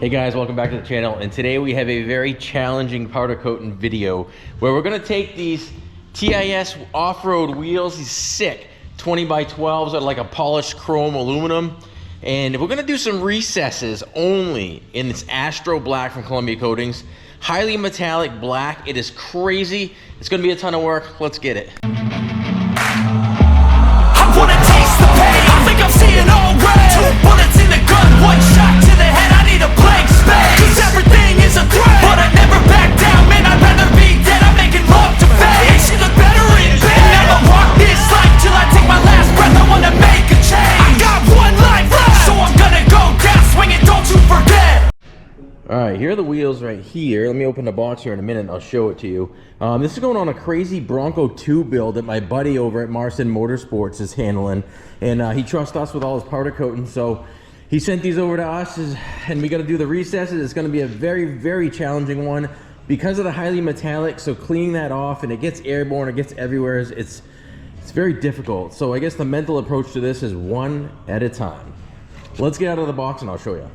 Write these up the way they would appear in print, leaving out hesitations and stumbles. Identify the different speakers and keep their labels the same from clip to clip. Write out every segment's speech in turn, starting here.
Speaker 1: Hey guys, welcome back to the channel, and today we have a very challenging powder coating video where we're gonna take these TIS off-road wheels, these sick 20 by 12s are like a polished chrome aluminum, and we're gonna do some recesses only in this Astro Black from Columbia Coatings. Highly metallic black. It is crazy. It's gonna be a ton of work. Let's get it.
Speaker 2: I wanna taste the pain. I think I'm seeing all red. 2 bullets in the gun, 1 shot to the head. I need a blank space. 'Cause everything is a threat, but I never back down. Man, I'd rather be dead. I'm making love to fate. And she look better in bed. Never walk this life till I take my last breath. I wanna make a change. I got 1 life left, so I'm gonna go down swinging. Don't you forget.
Speaker 1: All right, here are the wheels right here. Let me open the box here in a minute and I'll show it to you. This is going on a crazy Bronco 2 build that my buddy over at Marston Motorsports is handling. And he trusts us with all his powder coating. So he sent these over to us and we got to do the recesses. It's going to be a very, very challenging one because of the highly metallic. So cleaning that off and it gets airborne, it gets everywhere. It's very difficult. So I guess the mental approach to this is one at a time. Let's get out of the box and I'll show you.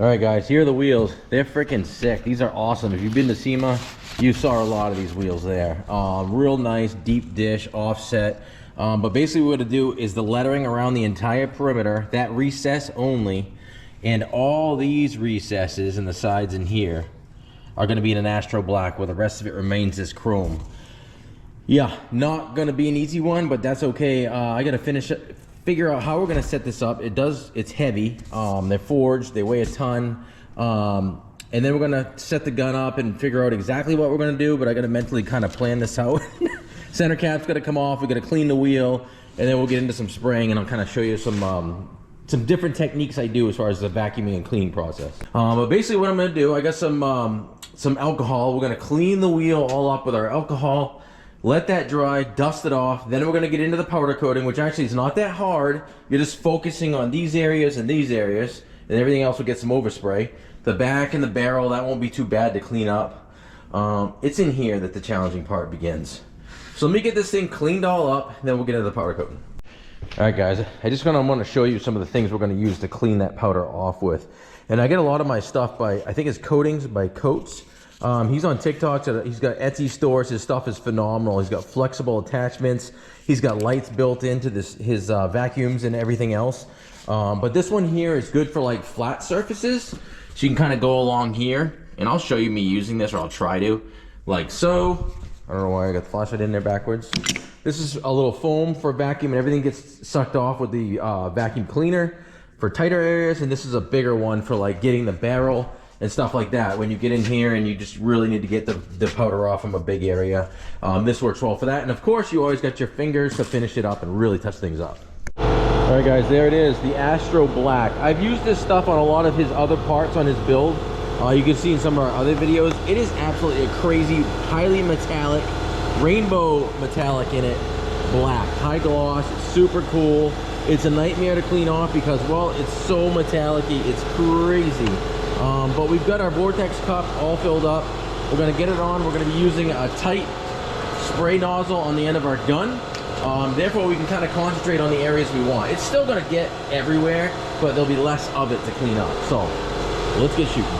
Speaker 1: All right guys, here are the wheels. They're freaking sick. These are awesome. If you've been to SEMA, you saw a lot of these wheels there. Real nice deep dish offset. But basically what we're gonna do is the lettering around the entire perimeter, that recess only, and all these recesses and the sides in here are gonna be in an Astro Black where the rest of it remains this chrome. Yeah, not gonna be an easy one, but that's okay. I gotta figure out how we're gonna set this up. It's heavy. They're forged, they weigh a ton. And then we're gonna set the gun up and figure out exactly what we're gonna do, but I gotta mentally kind of plan this out. Center cap's gotta come off, we gotta clean the wheel, and then we'll get into some spraying and I'll kind of show you some different techniques I do as far as the vacuuming and cleaning process. But basically what I'm gonna do, I got some alcohol. We're gonna clean the wheel all up with our alcohol. Let that dry, dust it off. Then we're gonna get into the powder coating, which actually is not that hard. You're just focusing on these areas and these areas, and everything else will get some overspray. The back and the barrel, that won't be too bad to clean up. It's in here that the challenging part begins. So let me get this thing cleaned all up, and then we'll get into the powder coating. All right guys, I just want to show you some of the things we're gonna use to clean that powder off with. And I get a lot of my stuff by, I think it's Coatings by Coats. He's on TikTok, so he's got Etsy stores. His stuff is phenomenal. He's got flexible attachments. He's got lights built into his vacuums and everything else. But this one here is good for like flat surfaces. So you can kind of go along here, and I'll show you me using this, or I'll try to, like so. I don't know why I got the flashlight in there backwards. This is a little foam for vacuum, and everything gets sucked off with the vacuum cleaner for tighter areas. And this is a bigger one for like getting the barrel and stuff like that when you get in here and you just really need to get the powder off from a big area. This works well for that. And of course you always got your fingers to finish it up and really touch things up. All right guys, there it is, the Astro Black. I've used this stuff on a lot of his other parts on his build. You can see in some of our other videos. It is absolutely a crazy, highly metallic, rainbow metallic in it, black, high gloss. It's super cool. It's a nightmare to clean off because, well, it's so metallic-y, it's crazy. But we've got our vortex cup all filled up. We're gonna get it on. We're gonna be using a tight spray nozzle on the end of our gun. Therefore, we can kind of concentrate on the areas we want. It's still gonna get everywhere, but there'll be less of it to clean up. So, let's get shooting.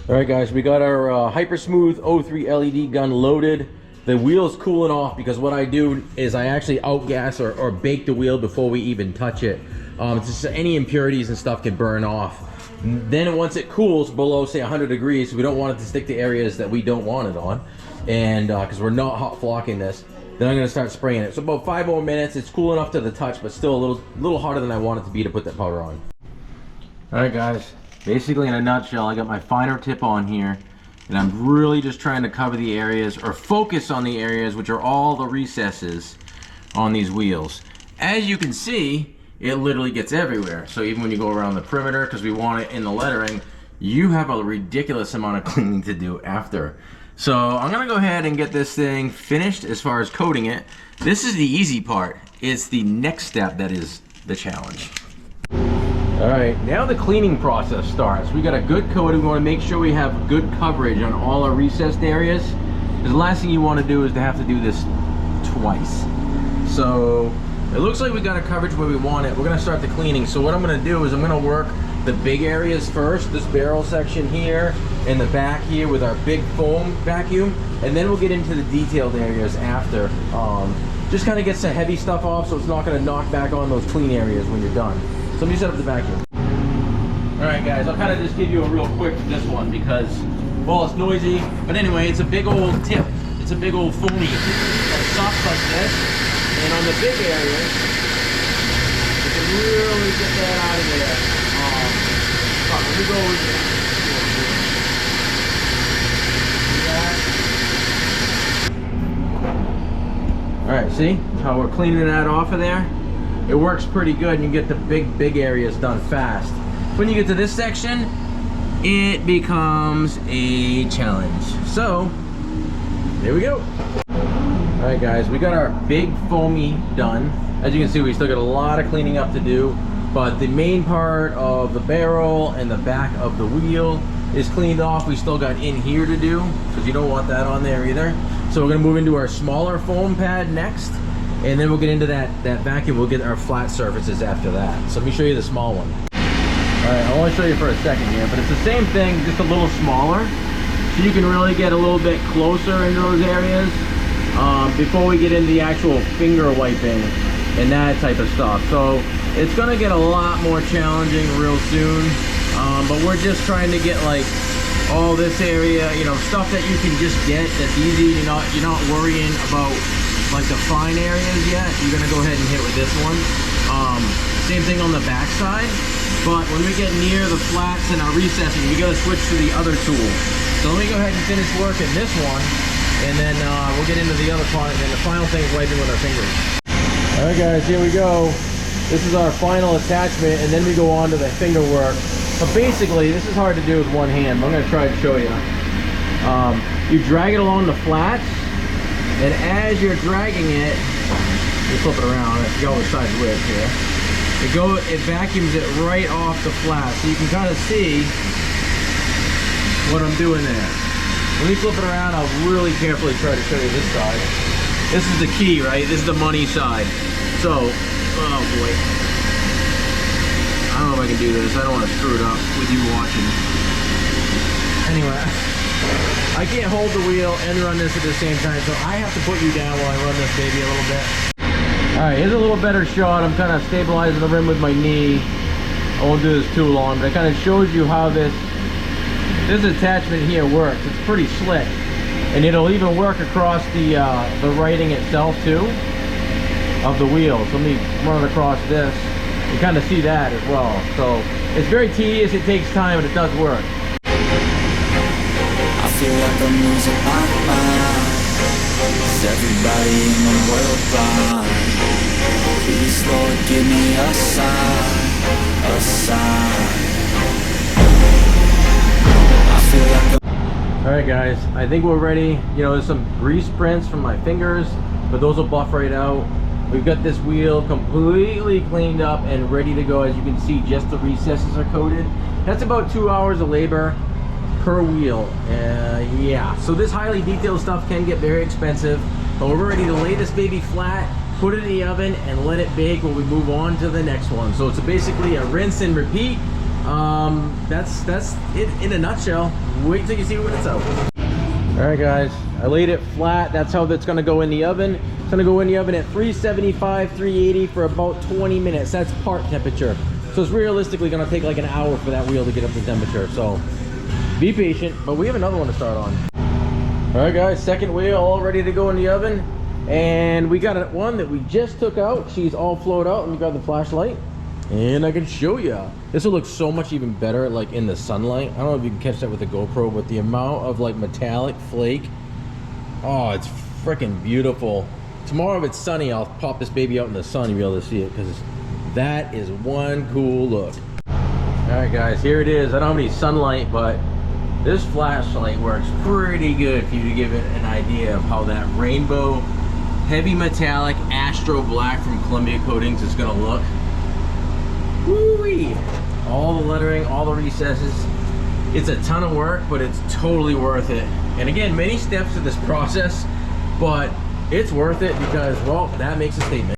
Speaker 1: All right, guys, we got our Hyper Smooth 03 LED gun loaded. The wheel's cooling off because what I do is I actually outgas or bake the wheel before we even touch it. It's just any impurities and stuff can burn off. Then once it cools below, say 100 degrees, we don't want it to stick to areas that we don't want it on, and because we're not hot flocking this, then I'm going to start spraying it. So about 5 more minutes. It's cool enough to the touch, but still a little hotter than I want it to be to put that powder on. All right, guys. Basically, in a nutshell, I got my finer tip on here, and I'm really just trying to cover the areas or focus on the areas which are all the recesses on these wheels. As you can see, it literally gets everywhere. So even when you go around the perimeter, because we want it in the lettering, you have a ridiculous amount of cleaning to do after. So I'm gonna go ahead and get this thing finished as far as coating it. This is the easy part. It's the next step that is the challenge. All right, now the cleaning process starts. We got a good coating. We want to make sure we have good coverage on all our recessed areas. Because the last thing you want to do is to have to do this twice. So it looks like we got a coverage where we want it. We're gonna start the cleaning. So what I'm gonna do is I'm gonna work the big areas first, this barrel section here, and the back here with our big foam vacuum, and then we'll get into the detailed areas after. Just kind of get some heavy stuff off so it's not going to knock back on those clean areas when you're done. So let me set up the vacuum. Alright guys, I'll kind of just give you a real quick this one because, well, it's noisy, but anyway, it's a big old tip. It's a big old foamy that sucks like this, and on the big areas, you can really get that out of there. Let me go over here. Alright, see how we're cleaning that off of there? It works pretty good and you get the big areas done fast. When you get to this section, it becomes a challenge. So, there we go. Alright guys, we got our big foamy done. As you can see, we still got a lot of cleaning up to do, but the main part of the barrel and the back of the wheel is cleaned off. We still got in here to do, because you don't want that on there either. So we're gonna move into our smaller foam pad next, and then we'll get into that vacuum. We'll get our flat surfaces after that. So let me show you the small one. Alright, I'll only show you for a second here, but it's the same thing, just a little smaller. So you can really get a little bit closer into those areas before we get into the actual finger wiping and that type of stuff. So it's gonna get a lot more challenging real soon, but we're just trying to get like all this area, you know, stuff that you can just get that's easy. You're not worrying about like the fine areas yet. You're gonna go ahead and hit with this one. Same thing on the back side, but when we get near the flats and our recessing, we gotta switch to the other tool. So let me go ahead and finish working this one, and then we'll get into the other part, and then the final thing is wiping with our fingers. All right guys, here we go. This is our final attachment, and then we go on to the finger work. But basically, this is hard to do with one hand, but I'm gonna try to show you. You drag it along the flats, and as you're dragging it, you flip it around, I forgot which side's which here. It vacuums it right off the flat, so you can kind of see what I'm doing there. Let me flip it around. I'll really carefully try to show you this side. This is the key, right? This is the money side. So, oh boy. I don't know if I can do this. I don't want to screw it up with you watching. Anyway, I can't hold the wheel and run this at the same time, so I have to put you down while I run this baby a little bit. Alright, here's a little better shot. I'm kind of stabilizing the rim with my knee. I won't do this too long, but it kind of shows you how this attachment here works. It's pretty slick, and it'll even work across the writing itself too of the wheel. So let me run it across this. You kind of see that as well. So it's very tedious. It takes time, but it does work.
Speaker 3: I feel like I'm losing my mind. Is everybody in the world blind? Please, Lord, give me a sign, a sign. I feel like
Speaker 1: All right, guys, I think we're ready. You know, there's some grease prints from my fingers, but those will buff right out. We've got this wheel completely cleaned up and ready to go. As you can see, just the recesses are coated. That's about 2 hours of labor per wheel. Yeah, so this highly detailed stuff can get very expensive, but we're ready to lay this baby flat, put it in the oven, and let it bake when we move on to the next one. So it's basically a rinse and repeat. That's it in a nutshell. Wait till you see what it's out. All right, guys, I laid it flat. That's how that's gonna go in the oven. It's gonna go in the oven at 375, 380 for about 20 minutes. That's part temperature. So it's realistically gonna take like an hour for that wheel to get up to temperature. So be patient, but we have another one to start on. All right, guys, second wheel all ready to go in the oven. And we got one that we just took out. She's all flowed out, and we got the flashlight. And I can show you. This will look so much even better like in the sunlight. I don't know if you can catch that with the GoPro, but the amount of like metallic flake, oh, it's freaking beautiful. Tomorrow if it's sunny, I'll pop this baby out in the sun and be able to see it, because that is one cool look. All right, guys, here it is. I don't have any sunlight, but this flashlight works pretty good for you to give it an idea of how that rainbow heavy metallic Astro Black from Columbia Coatings is gonna look. Woo-wee! All the lettering, all the recesses. It's a ton of work, but it's totally worth it. And again, many steps to this process, but it's worth it because, well, that makes a statement.